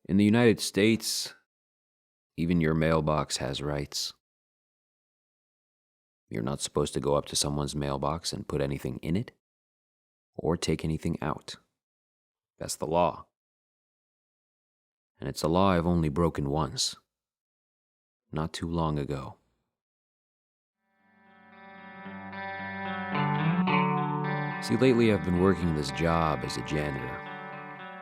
In the United States, even your mailbox has rights. You're not supposed to go up to someone's mailbox and put anything in it or take anything out. That's the law. And it's a law I've only broken once, not too long ago. See, lately I've been working this job as a janitor.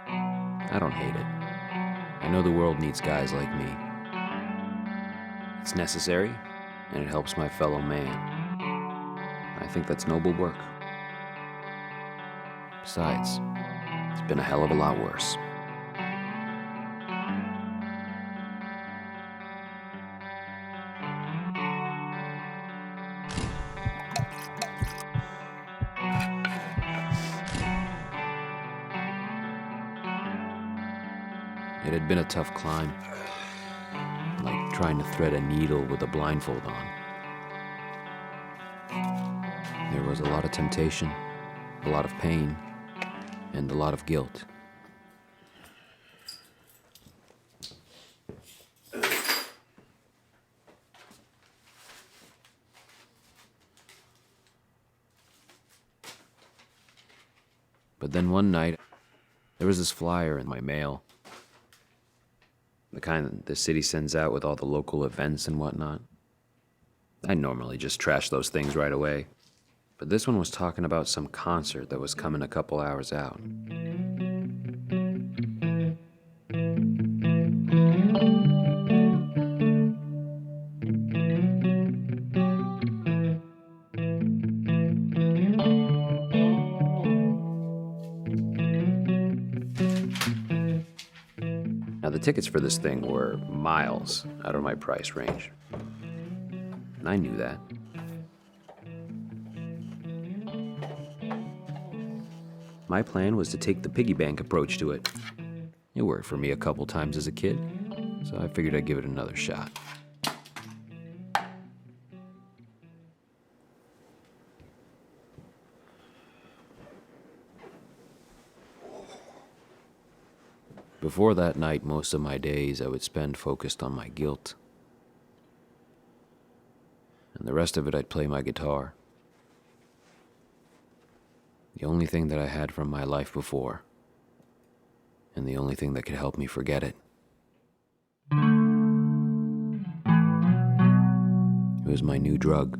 I don't hate it. I know the world needs guys like me. It's necessary, and it helps my fellow man. I think that's noble work. Besides, it's been a hell of a lot worse. It had been a tough climb, like trying to thread a needle with a blindfold on. There was a lot of temptation, a lot of pain, and a lot of guilt. But then one night, there was this flyer in my mail. The kind that the city sends out with all the local events and whatnot. I normally just trash those things right away. But this one was talking about some concert that was coming a couple hours out. Now, the tickets for this thing were miles out of my price range. And I knew that. My plan was to take the piggy bank approach to it. It worked for me a couple times as a kid, so I figured I'd give it another shot. Before that night, most of my days I would spend focused on my guilt. And the rest of it I'd play my guitar. The only thing that I had from my life before, and the only thing that could help me forget it. It was my new drug.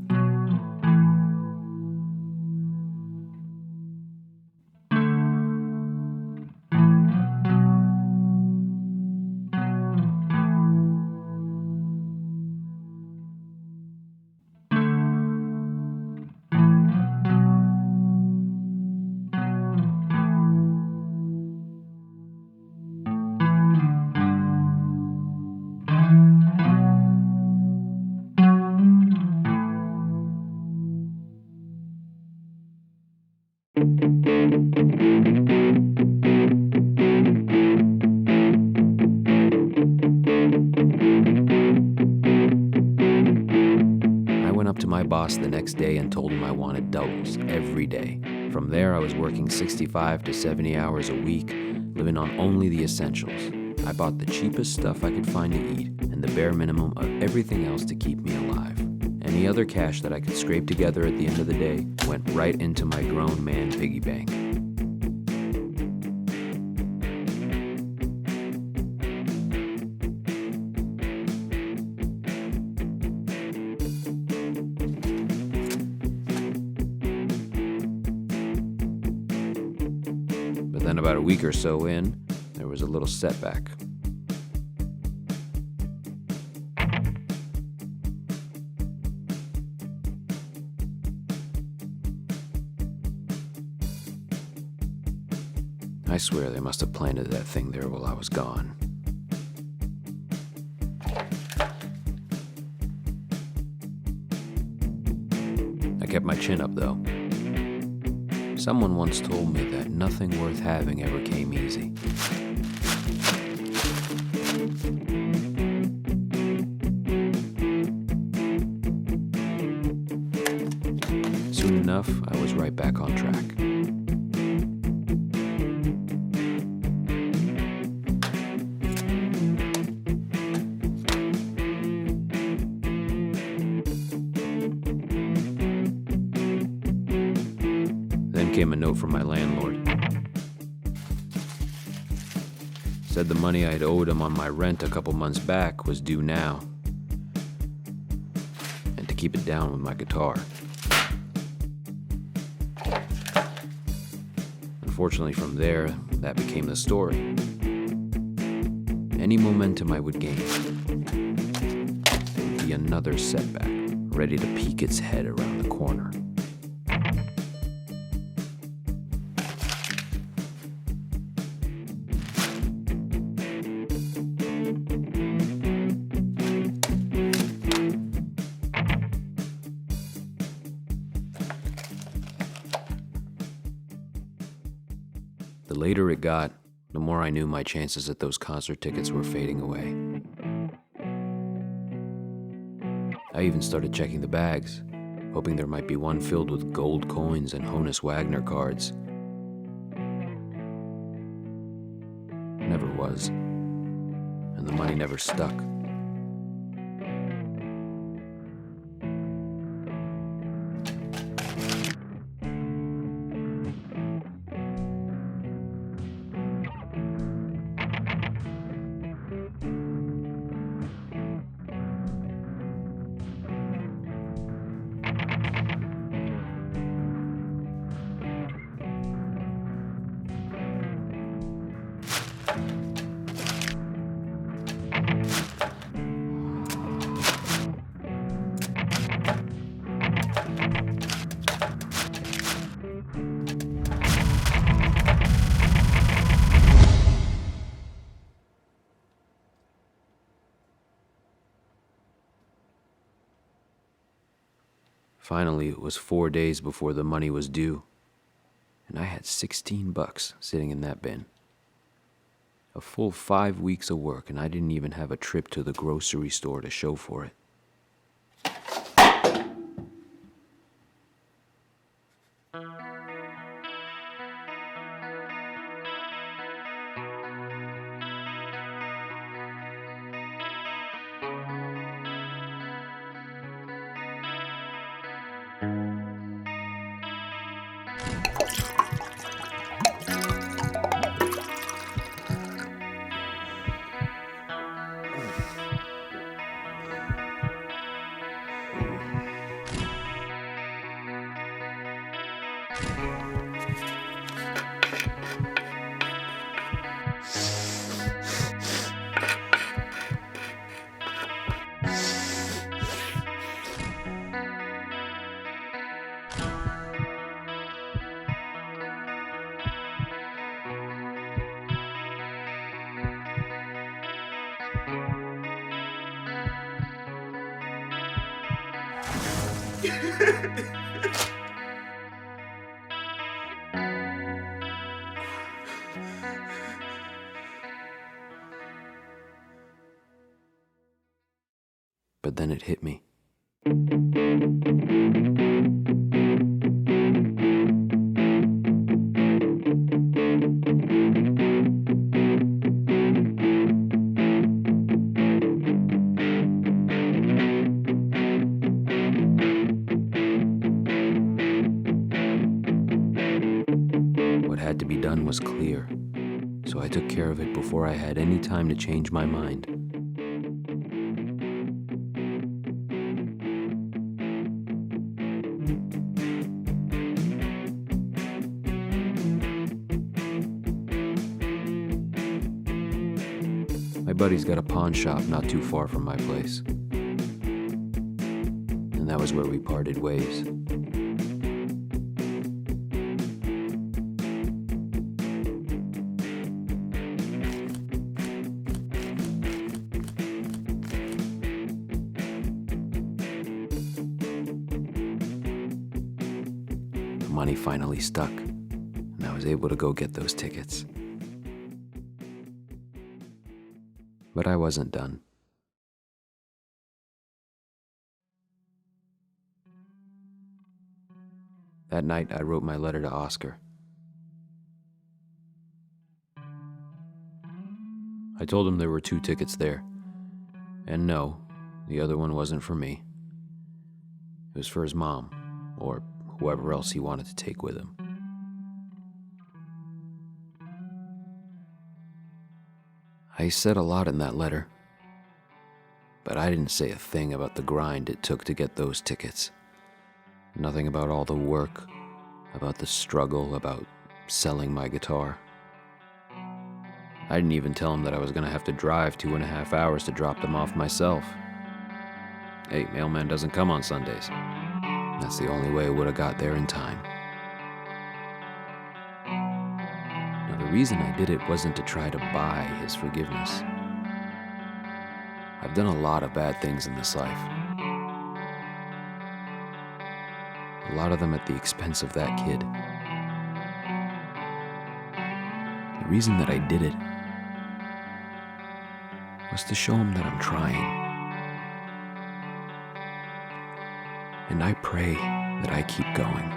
I went up to my boss the next day and told him I wanted doubles every day. From there, I was working 65 to 70 hours a week, living on only the essentials. I bought the cheapest stuff I could find to eat and the bare minimum of everything else to keep me alive. Any other cash that I could scrape together at the end of the day went right into my grown man piggy bank. But then about a week or so in, there was a little setback. I swear they must have planted that thing there while I was gone. I kept my chin up, though. Someone once told me that nothing worth having ever came easy. Soon enough, I was right back on track. came a note from my landlord. Said the money I'd owed him on my rent a couple months back was due now, and to keep it down with my guitar. Unfortunately, from there, that became the story. Any momentum I would gain, there would be another setback, ready to peek its head around the corner. The later it got, the more I knew my chances at those concert tickets were fading away. I even started checking the bags, hoping there might be one filled with gold coins and Honus Wagner cards. Never was, and the money never stuck. Finally, it was 4 days before the money was due, and I had $16 sitting in that bin. A full 5 weeks of work, and I didn't even have a trip to the grocery store to show for it. But then it hit me. What had to be done was clear, so I took care of it before I had any time to change my mind. My buddy's got a pawn shop not too far from my place, and that was where we parted ways. The money finally stuck, and I was able to go get those tickets. But I wasn't done. That night, I wrote my letter to Oscar. I told him there were 2 tickets there, and no, the other one wasn't for me. It was for his mom, or whoever else he wanted to take with him. I said a lot in that letter, but I didn't say a thing about the grind it took to get those tickets. Nothing about all the work, about the struggle, about selling my guitar. I didn't even tell him that I was gonna have to drive 2.5 hours to drop them off myself. Hey, mailman doesn't come on Sundays. That's the only way I would have got there in time. Now, the reason I did it wasn't to try to buy his forgiveness. I've done a lot of bad things in this life. A lot of them at the expense of that kid. The reason that I did it was to show him that I'm trying. And I pray that I keep going.